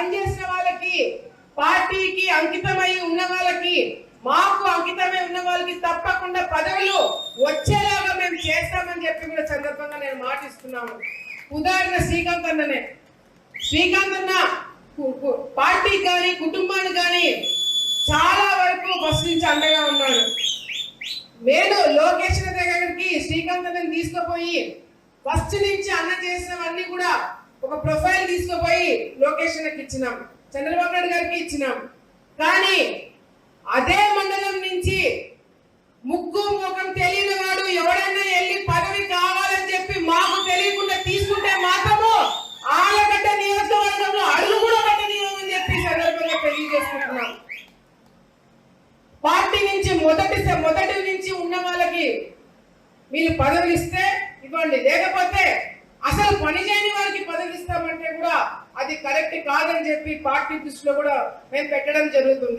పనిచేసిన వాళ్ళకి, పార్టీకి అంకితమై ఉన్న వాళ్ళకి, మాకు అంకితమై ఉన్న వాళ్ళకి తప్పకుండా పదవులు వచ్చేలాగా మేము చేస్తామని చెప్పి కూడా సందర్భంగా నేను మాటిస్తున్నాను. ఉదాహరణ శ్రీకాంత్ అన్ననే. శ్రీకాంత్ అన్న పార్టీకి కానీ కుటుంబానికి కానీ చాలా వరకు ఫస్ట్ నుంచి అండగా ఉన్నాడు. నేను లోకేష్ దగ్గరికి శ్రీకాంత్ అన్నని తీసుకుపోయి ఫస్ట్ నుంచి అన్న చేసినవన్నీ కూడా ఒక ప్రొఫైల్ తీసుకుపోయి లోకేష్ అన్నకి ఇచ్చినాం, చంద్రబాబు నాయుడు గారికి ఇచ్చినాం. కానీ అదే మండలం నుంచి ముక్కు ముఖం తెలియని వాడు ఎవడైనా వెళ్ళి పదవి కావాలని చెప్పి మాకు తెలియకుండా తీసుకుంటే మాత్రము ఆలగడ్డ నియోజకవర్గంలో అడుగు కూడా పెట్టనీయమని చెప్పి సందర్భంగా తెలియజేసుకుంటున్నాం. పార్టీ నుంచి మొదటి నుంచి ఉన్న వాళ్ళకి వీళ్ళు పదవులు ఇస్తే ఇవ్వండి, లేకపోతే అసలు పని చేయని వారికి పదవులు ఇస్తామంటే కూడా అది కరెక్ట్ కాదని చెప్పి పార్టీ దృష్టిలో కూడా మేము పెట్టడం జరుగుతుంది.